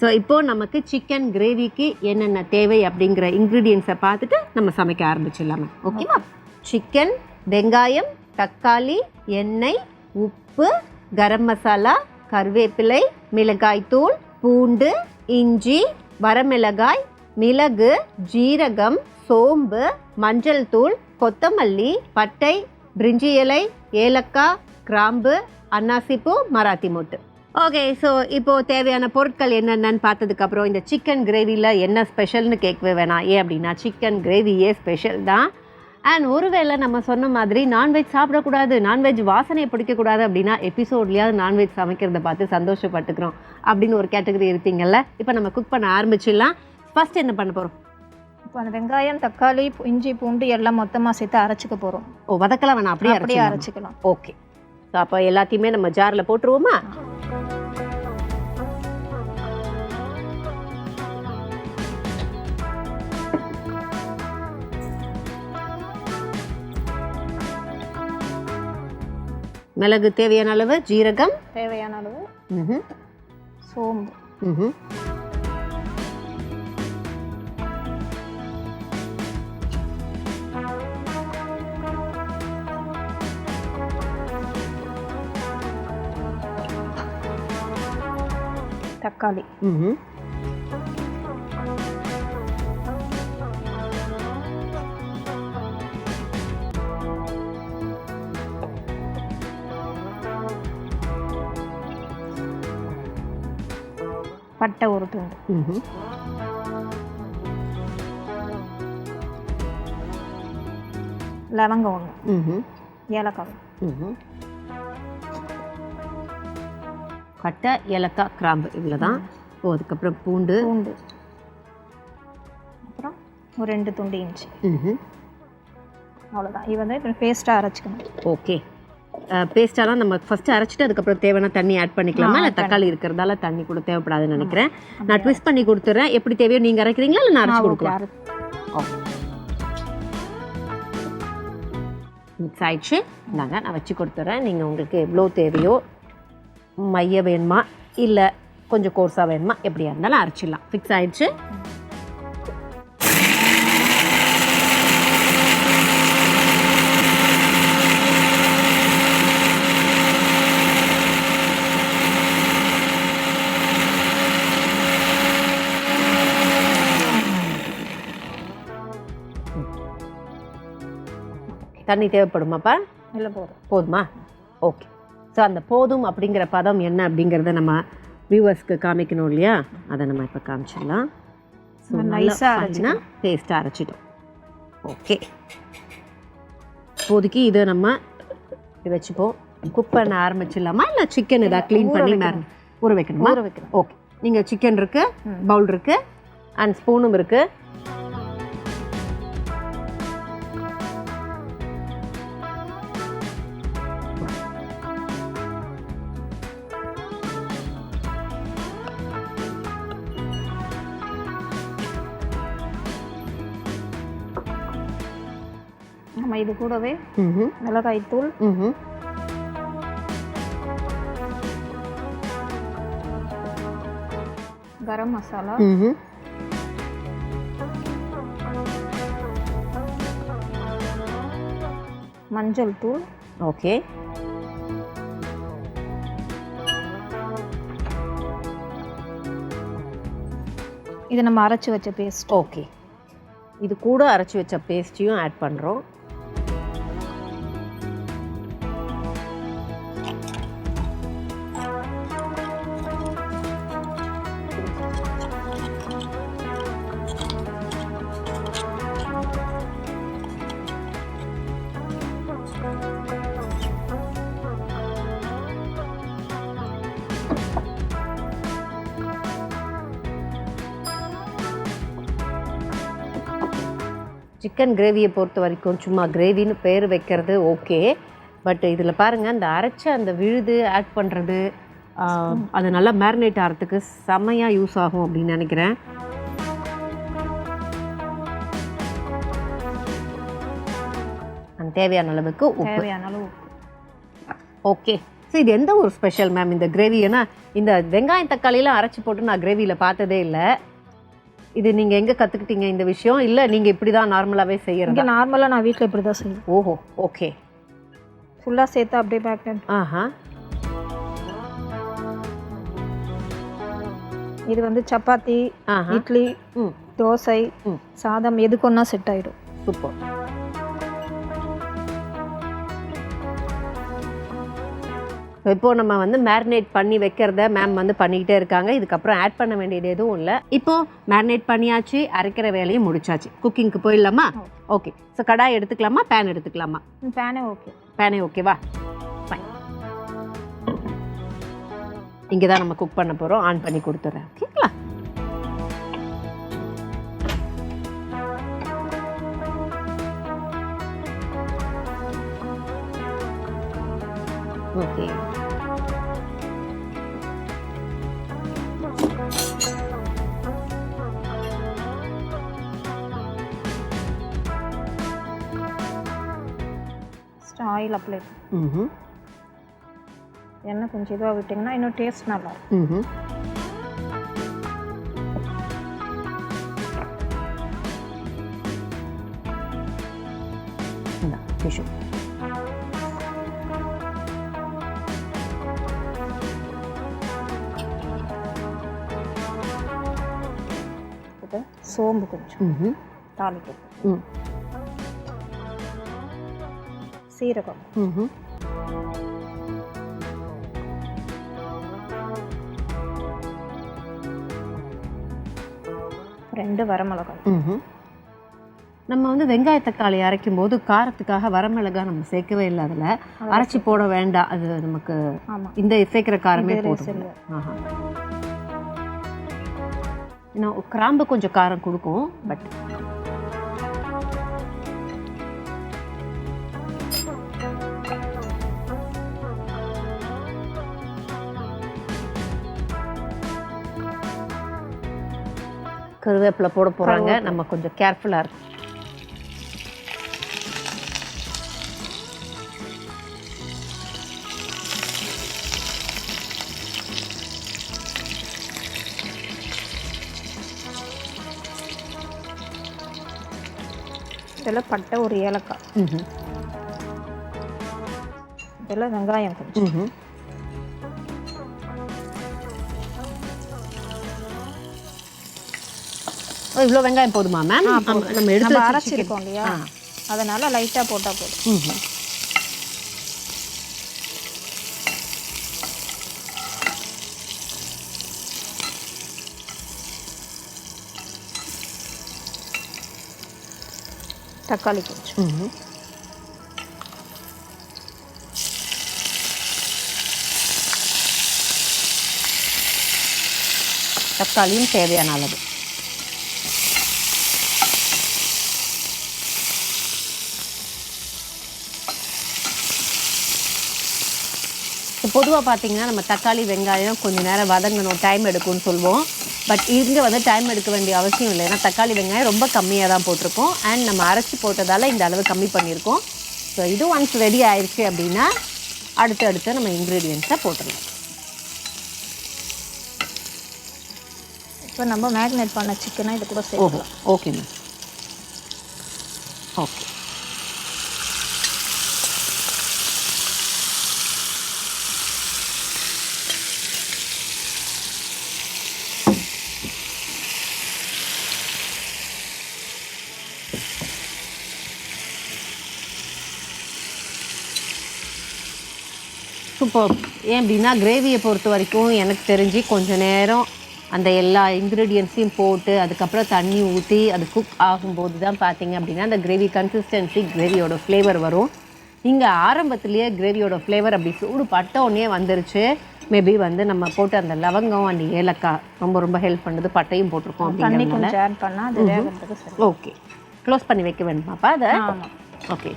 So இப்போது நமக்கு chicken கிரேவிக்கு என்னென்ன தேவை அப்படிங்கிற இன்க்ரீடியன்ஸை பார்த்துட்டு நம்ம சமைக்க ஆரம்பிச்சிடலாமே. ஓகேவா? சிக்கன், வெங்காயம், தக்காளி, எண்ணெய், உப்பு, கரம் மசாலா, கருவேப்பிலை, மிளகாய்த்தூள், பூண்டு, இஞ்சி, வரமிளகாய், மிளகு, ஜீரகம், சோம்பு, மஞ்சள் தூள், கொத்தமல்லி, பட்டை, பிரிஞ்சி இலை, ஏலக்காய், கிராம்பு, அன்னாசிப்பூ, மராத்தி மொட்டு. ஓகே, ஸோ இப்போது தேவையான பொருட்கள் என்னென்னு பார்த்ததுக்கப்புறம் இந்த சிக்கன் கிரேவியில் என்ன ஸ்பெஷல்னு கேட்கவே வேணாம். ஏன் அப்படின்னா சிக்கன் கிரேவியே ஸ்பெஷல் தான். அண்ட் ஒருவேளை நம்ம சொன்ன மாதிரி நான்வெஜ் சாப்பிடக்கூடாது, நான்வெஜ் வாசனையை பிடிக்கக்கூடாது அப்படின்னா எபிசோட்லேயாவது நான்வெஜ் சமைக்கிறத பார்த்து சந்தோஷப்பட்டுக்கிறோம் அப்படின்னு ஒரு கேட்டகரி இருப்பீங்கள்ல. இப்போ நம்ம குக் பண்ண ஆரம்பிச்சிடலாம். ஃபர்ஸ்ட் என்ன பண்ண போகிறோம்? இப்போ அந்த வெங்காயம், தக்காளி, இஞ்சி, பூண்டு எல்லாம் மொத்தமாக சேர்த்து அரைச்சிக்க போகிறோம். ஓ, வதக்கலாம் வேணாம், அப்படியே அரைச்சிக்கலாம். ஓகே, ஸோ அப்போ எல்லாத்தையுமே நம்ம ஜாரில் போட்டுருவோமா? மிளகு தேவையான அளவு, ஜீரகம் தேவையான அளவு, சோம்பு, தக்காளி, பட்டை ஒரு துண்டு, லவங்கம் ஒன்று, ஏலக்காய், பட்டை, ஏலக்காய், கிராம்பு இவ்வளோ தான். அதுக்கப்புறம் பூண்டு, அப்புறம் ஒரு 2 துண்டு இஞ்சி. அவ்வளோதான். இது வந்து இப்போ பேஸ்ட்டாக அரைச்சிக்கணும். ஓகே, பேஸ்ட்டாலாம் நம்ம ஃபஸ்ட்டு அரைச்சிட்டு அதுக்கப்புறம் தேவையான தண்ணி ஆட் பண்ணிக்கலாமா? இல்லை தக்காளி இருக்கிறதால தண்ணி கூட தேவைப்படாதுன்னு நினைக்கிறேன். நான் ட்விஸ்ட் பண்ணி கொடுத்துட்றேன். எப்படி தேவையோ நீங்கள் அரைக்கிறீங்களா இல்லை நான் அரைச்சி கொடுக்கலாம்? ஓகே, மிக்ஸ் ஆயிடுச்சு. இந்தாங்க நான் வச்சு கொடுத்துட்றேன். நீங்கள் உங்களுக்கு எவ்வளோ தேவையோ, மைய வேணுமா இல்லை கொஞ்சம் கோர்ஸாக வேணுமா, எப்படியா இருந்தாலும் அரைச்சிடலாம். ஃபிக்ஸ் ஆயிடுச்சு. தண்ணி தேவைப்படுமாப்பா? இல்லை, போதும். போதுமா? ஓகே. ஸோ அந்த போதும் அப்படிங்கிற பதம் என்ன அப்படிங்கிறத நம்ம வியூவர்ஸ்க்கு காமிக்கணும் இல்லையா? அதை நம்ம இப்போ காமிச்சிடலாம். ஸோ நைஸாக பேஸ்ட்டாக அரைச்சிட்டோம். ஓகே, இப்போதைக்கு இதை நம்ம வச்சுப்போம். குக் பண்ண ஆரம்பிச்சிடலாமா? இல்லை சிக்கன் இதாக க்ளீன் பண்ணி ஊற வைக்கணுமா? ஊற வைக்கணும். ஓகே, நீங்கள் சிக்கன் இருக்குது, பவுல் இருக்குது, அண்ட் ஸ்பூனும் இருக்குது. நம்ம இது கூடவே மிளகாய்த்தூள், கரம் மசாலா, மஞ்சள் தூள், ஓகே, இது நம்ம அரைச்சி வச்ச பேஸ்ட். ஓகே, இது கூட அரைச்சி வச்ச பேஸ்ட்டையும் ஆட் பண்ணுறோம். சிக்கன் கிரேவியை பொறுத்த வரைக்கும் சும்மா கிரேவின்னு பேர் வைக்கிறது ஓகே, பட் இதில் பாருங்கள் அந்த அரைச்ச அந்த விழுது ஆட் பண்ணுறது அது நல்லா மேரினேட் ஆகிறதுக்கு செம்மையாக யூஸ் ஆகும் அப்படின்னு நினைக்கிறேன். தேவையான அளவுக்கு உப்பு. தேவையான அளவு. ஓகே, ஸோ இது எந்த ஒரு ஸ்பெஷல் மேம் இந்த கிரேவி? ஏன்னா இந்த வெங்காயம் தக்காளியெலாம் அரைச்சி போட்டு நான் கிரேவியில் பார்த்ததே இல்லை. இது நீங்கள் எங்கே கற்றுக்கிட்டீங்க இந்த விஷயம்? இல்லை நீங்கள் இப்படி தான் நார்மலாகவே செய்யறது? நார்மலாக நான் வீட்டில் இப்படி தான் செய்வேன். ஓஹோ, ஓகே. ஃபுல்லாக சேர்த்து அப்படியே பேக். ஆஹா. இது வந்து சப்பாத்தி, இட்லி, தோசை, சாதம் எதுக்கு ஒன்றா செட் ஆகிடும். சூப்பர். இப்போ நம்ம வந்து மேரினேட் பண்ணி வைக்கிறத மேம் வந்து பண்ணிக்கிட்டே இருக்காங்க. இதுக்கப்புறம் ஆட் பண்ண வேண்டியது எதுவும் இல்லை. இப்போ மேரினேட் பண்ணியாச்சு, அரைக்கிற வேலையும் முடிச்சாச்சு. குக்கிங்க்கு போயிடலாமா? ஓகே. ஸோ கடாய் எடுத்துக்கலாமா, பேன் எடுத்துக்கலாமா? பேனே ஓகே. பேனே ஓகேவா? ஃபைன். இங்கே தான் நம்ம குக் பண்ண போகிறோம். ஆன் பண்ணி கொடுத்துட்றேன். ஓகேங்களா? ஓகே. Oil apply. எண்ணெய் கொஞ்சம் இதுவாக விட்டிங்கன்னா இன்னும் டேஸ்ட் நல்லா இருக்கும். டிஷ்யூ சோம்பு கொஞ்சம் தாளிக்கும், சீரகம், ரெண்டு வரமிளகாய். நம்ம வந்து வெங்காய தக்காளி அரைக்கும் போது காரத்துக்காக வரமிளகாய் நம்ம சேர்க்கவே இல்லை. அதில் அரைச்சி போட வேண்டாம், அது நமக்கு இந்த சேர்க்கிற காரமே போட்டு. ஆஹா. இன்னும் கிராம்பு கொஞ்சம் காரம் கொடுக்கும். பட் கருவேப்பிலை போட போகிறாங்க. நம்ம கொஞ்சம் கேர்ஃபுல்லாக இருக்கும். இதில் பட்டை, ஒரு ஏலக்காய், இதில் வெங்காயம் கொஞ்சம். இவ்வளோ வெங்காயம் போதுமா மேம்? நம்ம எடுத்து அரைச்சிருக்கோம் இல்லையா, அதனால லைட்டாக போட்டால் போதும். தக்காளி கொஞ்சம். தக்காளியும் தேவையான அளவு. பொதுவாக பார்த்தீங்கன்னா நம்ம தக்காளி வெங்காயம் கொஞ்சம் நேரம் வதங்கணும், டைம் எடுக்கும்னு சொல்லுவோம். பட் இங்கே வந்து டைம் எடுக்க வேண்டிய அவசியம் இல்லை. ஏன்னா தக்காளி வெங்காயம் ரொம்ப கம்மியாக தான் போட்டிருக்கோம். அண்ட் நம்ம அரைச்சி போட்டதால் இந்த அளவு கம்மி பண்ணியிருக்கோம். ஸோ இது ஒன்ஸ் ரெடி ஆயிடுச்சு அப்படின்னா அடுத்து நம்ம இன்க்ரீடியன்ஸை போட்டுடலாம். இப்போ நம்ம மேரினேட் பண்ண சிக்கனை இது கூட சேர்க்கலாம். Okay ma'am. ஓகே. சூப்பர். ஏன் அப்படின்னா கிரேவியை பொறுத்த வரைக்கும் எனக்கு தெரிஞ்சு கொஞ்சம் நேரம் அந்த எல்லா இன்க்ரீடியன்ஸையும் போட்டு அதுக்கப்புறம் தண்ணி ஊற்றி அது குக் ஆகும்போது தான் பார்த்தீங்க அப்படின்னா அந்த கிரேவி கன்சிஸ்டன்சி, கிரேவியோட ஃப்ளேவர் வரும். இங்கே ஆரம்பத்துலேயே கிரேவியோட ஃப்ளேவர் அப்படி சூடு பட்ட உடனே வந்துருச்சு. மேபி வந்து நம்ம போட்டு அந்த லவங்கம் அந்த ஏலக்காய் ரொம்ப ஹெல்ப் பண்ணுது. பட்டையும் போட்டிருக்கோம் அப்படிங்கிறதுனால. ஓகே. க்ளோஸ் பண்ணி வைக்க வேண்டுமாப்பா அதை? ஓகே.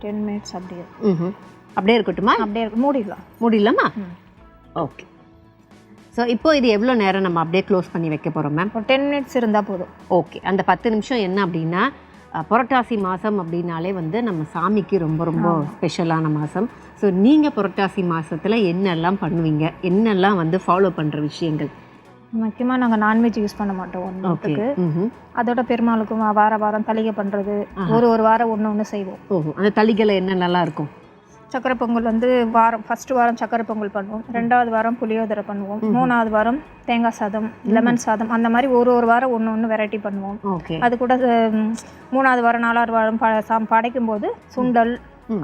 10 மினிட்ஸ் அப்படியே அப்படியே இருக்கட்டுமா? அப்படியே மூடிடலாமா? ஓகே. ஸோ இப்போ இது எவ்வளோ நேரம் நம்ம அப்படியே க்ளோஸ் பண்ணி வைக்க போகிறோம் மேம்? ஒரு 10 மினிட்ஸ் இருந்தால் போதும். ஓகே. அந்த 10 நிமிஷம் என்ன அப்படின்னா புரட்டாசி மாதம் அப்படின்னாலே வந்து நம்ம சாமிக்கு ரொம்ப ரொம்ப ஸ்பெஷலான மாதம். ஸோ நீங்கள் புரட்டாசி மாதத்தில் என்னெல்லாம் பண்ணுவீங்க, என்னெல்லாம் வந்து ஃபாலோ பண்ணுற விஷயங்கள்? முக்கியமாக நாங்கள் நான்வெஜ் யூஸ் பண்ண மாட்டோம் ஒன்றுக்கு. அதோட பெருமாளுக்கும் வாரம் தளிகை பண்ணுறது, ஒரு வாரம் ஒன்று செய்வோம். அந்த தளிகையில் என்னென்னலாம் இருக்கும்? சக்கரை பொங்கல் வந்து ஃபஸ்ட்டு வாரம் சக்கரை பொங்கல் பண்ணுவோம், 2வது வாரம் புளியோதரை பண்ணுவோம், 3வது வாரம் தேங்காய் சாதம், லெமன் சாதம், அந்த மாதிரி ஒரு வாரம் ஒன்று வெரைட்டி பண்ணுவோம். அது கூட 3வது வாரம் 4வது வாரம் படைக்கும் போது சுண்டல்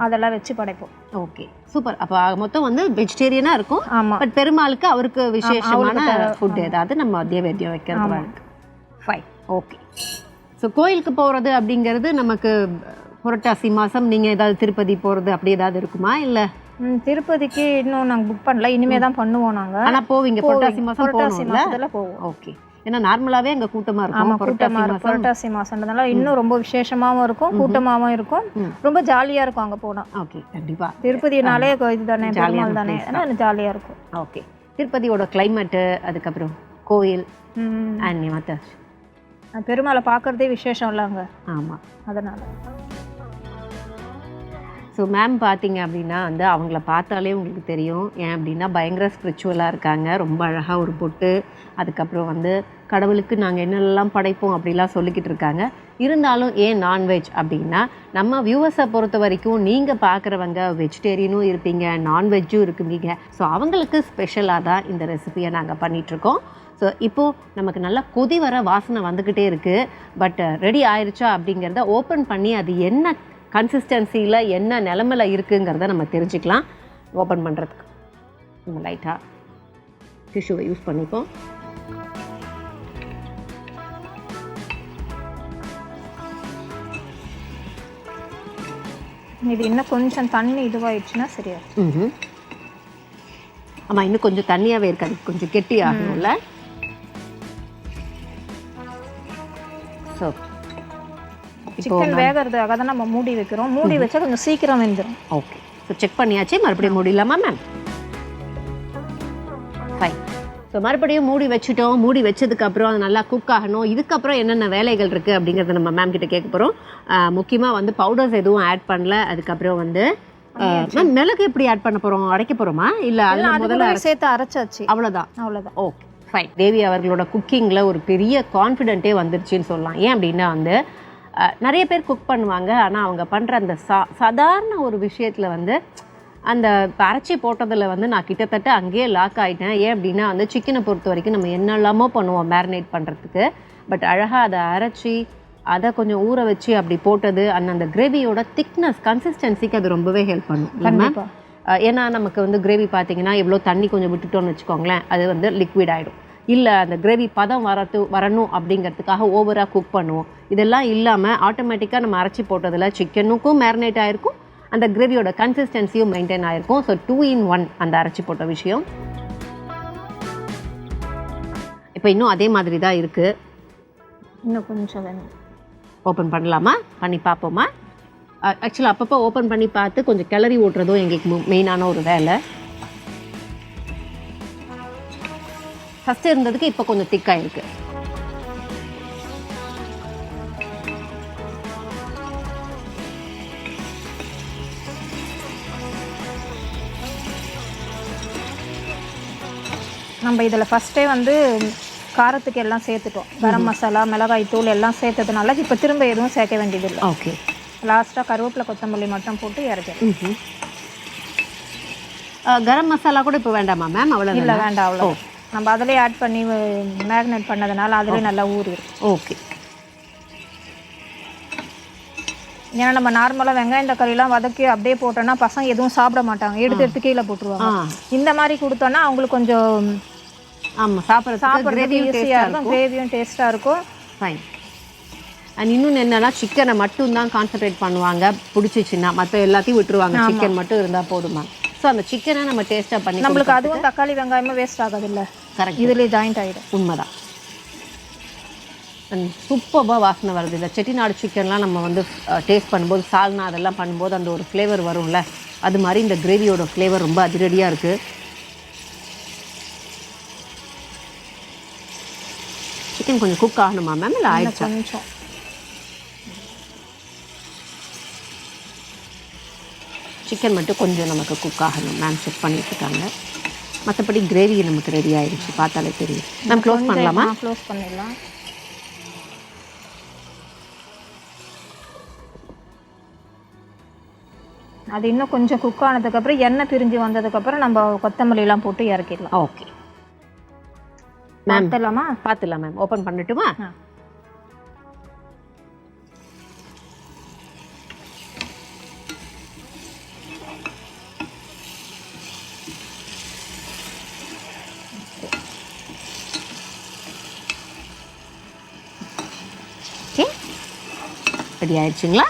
அதெல்லாம் வச்சு படைப்போம். Okay, super. அப்போ மொத்தம் வந்து வெஜிடேரியனாக இருக்கும். ஆமாம். பட் பெருமாளுக்கு அவருக்கு விசேஷமான ஃபுட் ஏதாவது நம்ம நைவேத்தியம் வைக்கிறது. Fine, okay. ஸோ கோயிலுக்கு போகிறது அப்படிங்கிறது நமக்கு புரட்டாசி மாதம் நீங்கள் ஏதாவது திருப்பதி போகிறது அப்படி ஏதாவது இருக்குமா? இல்லை, திருப்பதிக்கு இன்னும் நாங்கள் புக் பண்ணல, இனிமே தான் பண்ணுவோம் நாங்கள். ஆனால் போவீங்க புரட்டாசி மாதம்? புரட்டாசி மாதத்தில் போவோம். ஓகே, ஏன்னா நார்மலாகவே அங்கே கூட்டமாக இருக்கும். புரட்டாசி மாதம்ன்றதுனால இன்னும் ரொம்ப விசேஷமாகவும் இருக்கும், கூட்டமாகவும் இருக்கும், ரொம்ப ஜாலியாக இருக்கும் அங்கே போனால். ஓகே, கண்டிப்பாக. திருப்பதினாலே இதுதானே, பெருமாள் தானே, ஜாலியாக இருக்கும். ஓகே, திருப்பதியோட கிளைமேட்டு, அதுக்கப்புறம் கோயில் அண்ட் மற்ற பெருமாளை பார்க்குறதே விசேஷம் இல்லைங்க. ஆமாம், அதனால். ஸோ மேம் பார்த்தீங்க அப்படின்னா வந்து அவங்கள பார்த்தாலே உங்களுக்கு தெரியும். ஏன் அப்படின்னா பயங்கர ஸ்பிரிச்சுவலாக இருக்காங்க. ரொம்ப அழகாக ஒரு பொட்டு, அதுக்கப்புறம் வந்து கடவுளுக்கு நாங்கள் என்னெல்லாம் படைப்போம் அப்படிலாம் சொல்லிக்கிட்டு இருக்காங்க. இருந்தாலும் ஏன் நான்வெஜ் அப்படின்னா, நம்ம வியூவர்ஸை பொறுத்த வரைக்கும் நீங்கள் பார்க்குறவங்க வெஜிடேரியனும் இருப்பீங்க, நான்வெஜ்ஜும் இருக்குங்க. ஸோ அவங்களுக்கு ஸ்பெஷலாக தான் இந்த ரெசிபியை நாங்கள் பண்ணிகிட்ருக்கோம். ஸோ இப்போது நமக்கு நல்லா கொதி வர வாசனை வந்துக்கிட்டே இருக்குது. பட் ரெடி ஆயிடுச்சா அப்படிங்கிறத ஓப்பன் பண்ணி அது என்ன கன்சிஸ்டன்சியில் என்ன நிலமையில் இருக்குங்கிறத நம்ம தெரிஞ்சுக்கலாம். ஓப்பன் பண்ணுறதுக்கு நம்ம லைட்டாக டிஷ்யூவை யூஸ் பண்ணிப்போம். இது இன்னும் கொஞ்சம் தண்ணி இதுவாகிடுச்சுன்னா சரியா? ஆமாம், இன்னும் கொஞ்சம் தண்ணியாகவே இருக்காது, கொஞ்சம் கெட்டி ஆகணும்ல. ஸோ சிக்கன் வேகிறதுக்காக தான் நம்ம மூடி வைக்கிறோம். மூடி வச்சா கொஞ்சம் சீக்கிரம் வெந்துடும். ஓகே, ஸோ செக் பண்ணியாச்சு. மறுபடியும் மூடிடலாமா மேம்? ஃபைன். ஸோ மறுபடியும் மூடி வச்சுட்டோம். மூடி வச்சதுக்கப்புறம் அது நல்லா குக் ஆகணும். இதுக்கப்புறம் என்னென்ன வேலைகள் இருக்குது அப்படிங்கிறத நம்ம மேம் கிட்ட கேட்க போகிறோம். முக்கியமாக வந்து பவுடர்ஸ் எதுவும் ஆட் பண்ணல. அதுக்கப்புறம் வந்து மேம் மிளகு எப்படி ஆட் பண்ண போகிறோம்? அரைக்க போகிறோமா? இல்லை முதல்ல சேர்த்து அரைச்சாச்சு, அவ்வளோதான். Okay, fine. தேவி அவர்களோட குக்கிங்கில் ஒரு பெரிய கான்ஃபிடென்ட்டே வந்துருச்சுன்னு சொல்லலாம். ஏன் அப்படின்னா வந்து நிறைய பேர் குக் பண்ணுவாங்க, ஆனால் அவங்க பண்ணுற அந்த சாதாரண ஒரு விஷயத்தில் வந்து அந்த அரைச்சி போட்டதில் வந்து நான் கிட்டத்தட்ட அங்கேயே லாக் ஆகிட்டேன். ஏன் அப்படின்னா வந்து சிக்கனை பொறுத்த வரைக்கும் நம்ம என்னெல்லாமோ பண்ணுவோம் மேரினேட் பண்ணுறதுக்கு. பட் அழகாக அதை அரைச்சி அதை கொஞ்சம் ஊற வச்சு அப்படி போட்டது அந்த கிரேவியோட திக்னஸ், கன்சிஸ்டன்சிக்கு அது ரொம்பவே ஹெல்ப் பண்ணும் இல்லைன்னா. ஏன்னா நமக்கு வந்து கிரேவி பார்த்தீங்கன்னா எவ்வளோ தண்ணி கொஞ்சம் விட்டுட்டோன்னு வச்சுக்கோங்களேன், அது வந்து லிக்விட் ஆகிடும். இல்லை அந்த கிரேவி பதம் வரணும் அப்படிங்கிறதுக்காக ஓவராக குக் பண்ணுவோம். இதெல்லாம் இல்லாமல் ஆட்டோமேட்டிக்காக நம்ம அரைச்சி போட்டதில் சிக்கனுக்கும் மேரினேட் ஆகிருக்கும், அந்த கிரேவியோட கன்சிஸ்டன்சியும் மெயின்டைன் ஆகிருக்கும். ஸோ 2 in 1 அந்த அரைச்சி போட்ட விஷயம். இப்போ இன்னும் அதே மாதிரி தான் இருக்குது. இன்னும் கொஞ்சம் வேணும். ஓப்பன் பண்ணலாமா? பண்ணி பார்ப்போமா? ஆக்சுவலாக அப்பப்போ ஓப்பன் பண்ணி பார்த்து கொஞ்சம் கிளறி ஓட்டுறதும் எங்களுக்கு மெயினான ஒரு வேலை. ஃபஸ்ட்டு இருந்ததுக்கு இப்போ கொஞ்சம் திக்காக இருக்குது. நம்ம இதில் ஃபஸ்ட்டே வந்து காரத்துக்கு எல்லாம் சேர்த்துட்டோம். கரம் மசாலா, மிளகாய் தூள் எல்லாம் சேர்த்ததுனால இப்போ திரும்ப எதுவும் சேர்க்க வேண்டியதில்லை. ஓகே, லாஸ்ட்டாக கருவேப்பிலை கொத்தமல்லி மட்டும் போட்டு இறக்கி. கரம் மசாலா கூட இப்போ வேண்டாமா மேம்? அவ்வளோ இல்லை, வேண்டாம், அவ்வளோ. நம்ம அதிலே ஆட் பண்ணி மேரினேட் பண்ணதுனால அதிலே நல்லா ஊறிடும். ஓகே. ஏன்னா நம்ம நார்மலாக வெங்காயம் தக்காளிலாம் வதக்கி அப்படியே போட்டோன்னா பசங்க எதுவும் சாப்பிட மாட்டாங்க, எடுத்து கீழே போட்டுருவாங்க. இந்த மாதிரி கொடுத்தோன்னா அவங்களுக்கு கொஞ்சம் சாப்பிட்றதுக்கு ஈஸியாக இருக்கும், கிரேவியும் டேஸ்ட்டாக இருக்கும். ஃபைன். அண்ட் இன்னொன்று என்னன்னா, சிக்கனை மட்டும்தான் கான்சன்ட்ரேட் பண்ணுவாங்க பிடிச்சிச்சின்னா, மற்ற எல்லாத்தையும் விட்டுருவாங்க, சிக்கன் மட்டும் இருந்தால் போதுமா. ஸோ அந்த சிக்கனை நம்ம டேஸ்ட்டாக பண்ணி நம்மளுக்கு அதுவும் தக்காளி வெங்காயமும் வேஸ்ட் ஆகாது இல்லை. கரெக்ட், இதுலேயே ஜாயிண்ட் ஆகிடும். உண்மைதான். சூப்பராக வாசனை வருது. இந்த செட்டிநாடு சிக்கன்லாம் நம்ம வந்து டேஸ்ட் பண்ணும்போது, சால்னா அதெல்லாம் பண்ணும்போது அந்த ஒரு ஃப்ளேவர் வரும்ல, அது மாதிரி இந்த கிரேவியோட ஃப்ளேவர் ரொம்ப அதிரடியாக இருக்குது. சிக்கன் கொஞ்சம் குக் ஆகணுமா மேம்? இல்லை ஆயிடுச்சா? கொஞ்சம் சிக்கன் மட்டும் கொஞ்சம் நமக்கு குக் ஆகணும். மேம் செக் பண்ணிட்டு இருக்காங்க. மற்றபடி கிரேவி நமக்கு ரெடி ஆயிடுச்சு, பார்த்தாலே தெரியும். நம்ம க்ளோஸ் பண்ணலாமா? க்ளோஸ் பண்ணிடலாம். அது இன்னும் கொஞ்சம் குக் ஆனதுக்கப்புறம் எண்ணெய் பிரிஞ்சு வந்ததுக்கப்புறம் நம்ம கொத்தமல்லிலாம் போட்டு இறக்கிடலாம். ஓகே மேம், பார்த்துலாம் மேம். ஓப்பன் பண்ணட்டுமா? ஓகே, ரெடி ஆயிடுச்சுங்களா?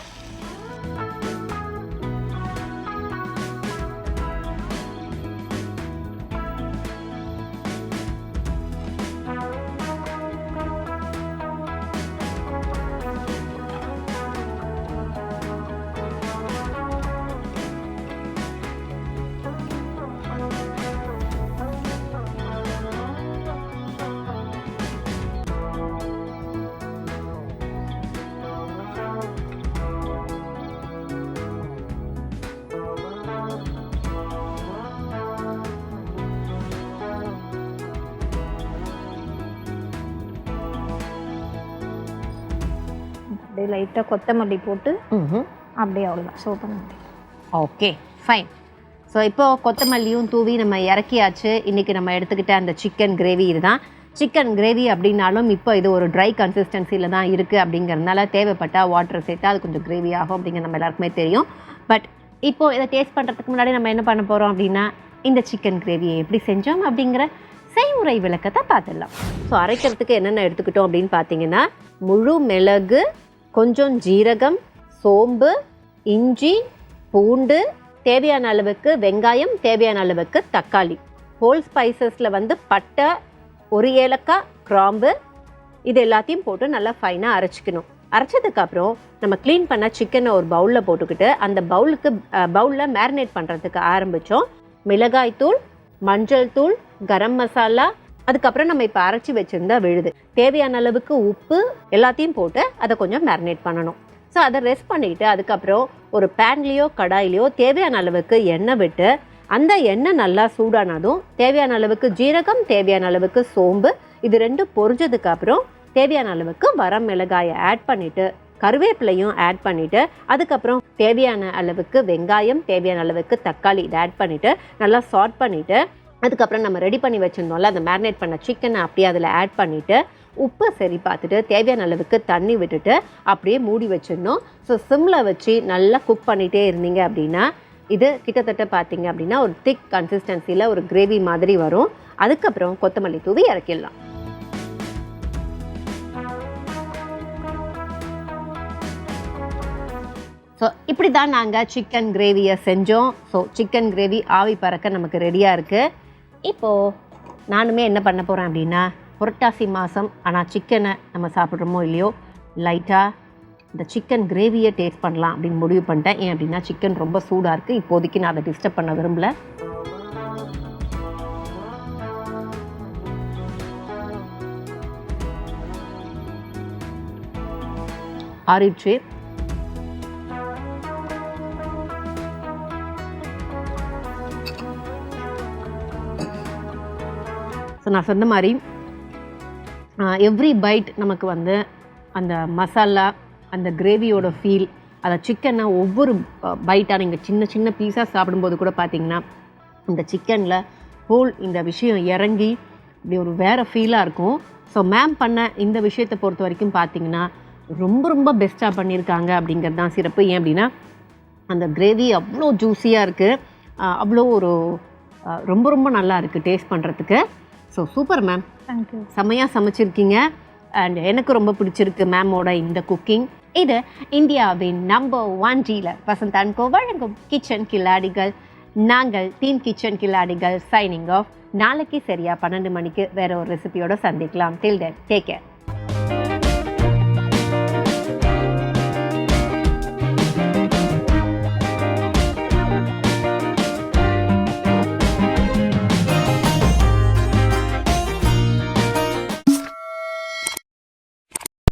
அப்படியே லைட்டாக கொத்தமல்லி போட்டு அப்படியே அவ்வளோதான் சர்வ் பண்ண முடியும். Okay fine. ஸோ இப்போது கொத்தமல்லியும் தூவி நம்ம இறக்கியாச்சு. இன்றைக்கி நம்ம எடுத்துக்கிட்ட அந்த சிக்கன் கிரேவி இதுதான். சிக்கன் கிரேவி அப்படின்னாலும் இப்போ இது ஒரு ட்ரை கன்சிஸ்டன்சியில் தான் இருக்குது. அப்படிங்கிறதுனால தேவைப்பட்டால் வாட்டர் சேர்த்தா அது கொஞ்சம் கிரேவி ஆகும் அப்படிங்கிற நம்ம எல்லாருக்குமே தெரியும். பட் இப்போது இதை டேஸ்ட் பண்ணுறதுக்கு முன்னாடி நம்ம என்ன பண்ண போகிறோம் அப்படின்னா, இந்த சிக்கன் கிரேவியை எப்படி செஞ்சோம் அப்படிங்கிற செய்முறை விளக்கத்தை பார்த்துடலாம். ஸோ அரைக்கிறதுக்கு என்னென்ன எடுத்துக்கிட்டோம் அப்படின்னு பார்த்தீங்கன்னா, முழு மிளகு, கொஞ்சம் ஜீரகம், சோம்பு, இஞ்சி, பூண்டு, தேவையான அளவுக்கு வெங்காயம், தேவையான அளவுக்கு தக்காளி, ஹோல் ஸ்பைசஸில் வந்து பட்டை, ஒரு ஏலக்காய், கிராம்பு, இது எல்லாத்தையும் போட்டு நல்லா ஃபைனாக அரைச்சிக்கணும். அரைச்சதுக்கப்புறம் நம்ம க்ளீன் பண்ண சிக்கனை ஒரு பவுலில் போட்டுக்கிட்டு அந்த பவுலில் மேரினேட் பண்ணுறதுக்கு ஆரம்பித்தோம். மிளகாய் தூள், மஞ்சள் தூள், கரம் மசாலா, அதுக்கப்புறம் நம்ம இப்போ அரைச்சி வச்சுருந்தா விழுது, தேவையான அளவுக்கு உப்பு எல்லாத்தையும் போட்டு அதை கொஞ்சம் மேரினேட் பண்ணணும். ஸோ அதை ரெஸ்ட் பண்ணிவிட்டு அதுக்கப்புறம் ஒரு பேன்லேயோ கடாயிலையோ தேவையான அளவுக்கு எண்ணெய் விட்டு, அந்த எண்ணெய் நல்லா சூடானதும் தேவையான அளவுக்கு ஜீரகம், தேவையான அளவுக்கு சோம்பு, இது ரெண்டும் பொரிஞ்சதுக்கப்புறம் தேவையான அளவுக்கு வரமிளகாயை ஆட் பண்ணிவிட்டு, கருவேப்பிலையும் ஆட் பண்ணிவிட்டு, அதுக்கப்புறம் தேவையான அளவுக்கு வெங்காயம், தேவையான அளவுக்கு தக்காளி இதை ஆட் பண்ணிவிட்டு நல்லா சாட் பண்ணிவிட்டு, அதுக்கப்புறம் நம்ம ரெடி பண்ணி வச்சுருந்தோம்ல அந்த மேரினேட் பண்ண சிக்கனை அப்படியே அதில் ஆட் பண்ணிவிட்டு, உப்பு சரி பார்த்துட்டு தேவையான அளவுக்கு தண்ணி விட்டுட்டு அப்படியே மூடி வச்சிடணும். ஸோ சிம்மில் வச்சு நல்லா குக் பண்ணிகிட்டே இருந்தீங்க அப்படின்னா இது கிட்டத்தட்ட பார்த்தீங்க அப்படின்னா ஒரு திக் கன்சிஸ்டன்சியில் ஒரு கிரேவி மாதிரி வரும். அதுக்கப்புறம் கொத்தமல்லி தூவி இறக்கிடலாம். ஸோ இப்படி தான் நாங்கள் சிக்கன் கிரேவியை செஞ்சோம். ஸோ சிக்கன் கிரேவி ஆவி பறக்க நமக்கு ரெடியாக இருக்குது. இப்போது நானுமே என்ன பண்ண போகிறேன் அப்படின்னா, புரட்டாசி மாதம் ஆனால் சிக்கனை நம்ம சாப்பிட்றோமோ இல்லையோ, லைட்டாக இந்த சிக்கன் கிரேவியை டேஸ்ட் பண்ணலாம் அப்படின்னு முடிவு பண்ணிட்டேன். ஏன் அப்படின்னா சிக்கன் ரொம்ப சூடாக இருக்குது. இப்போதைக்கு நான் அதை டிஸ்டர்ப் பண்ண விரும்பல. ஆறிடுச்சு. ஸோ நான் சொன்ன மாதிரி எவ்ரி பைட் நமக்கு வந்து அந்த மசாலா, அந்த கிரேவியோட ஃபீல், அதை சிக்கனை ஒவ்வொரு பைட்டாக நீங்கள் சின்ன சின்ன பீஸாக சாப்பிடும்போது கூட பார்த்தீங்கன்னா இந்த சிக்கனில் ஹோல் இந்த விஷயம் இறங்கி இப்படி ஒரு வேறு ஃபீலாக இருக்கும். ஸோ மேம் பண்ண இந்த விஷயத்தை பொறுத்த வரைக்கும் பார்த்தீங்கன்னா ரொம்ப ரொம்ப பெஸ்ட்டாக பண்ணியிருக்காங்க அப்படிங்கிறது தான் சிறப்பு. ஏன் அப்படின்னா அந்த கிரேவி அவ்வளோ ஜூஸியாக இருக்குது, அவ்வளோ ஒரு ரொம்ப ரொம்ப நல்லா இருக்குது டேஸ்ட் பண்ணுறதுக்கு. So super ma'am, thank you. செம்மையாக சமைச்சிருக்கீங்க. அண்ட் எனக்கு ரொம்ப பிடிச்சிருக்கு மேமோட இந்த குக்கிங். இது இந்தியாவின் நம்பர் 1 டீலர் வசந்த் அண்ட் கோ வழங்கும் கிச்சன் கில்லாடிகள். நாங்கள் டீம் கிச்சன் கில்லாடிகள் சைனிங் ஆஃப். நாளைக்கு சரியாக 12 மணிக்கு வேற ஒரு ரெசிபியோட சந்திக்கலாம். டில் தென் டேக் கேர்.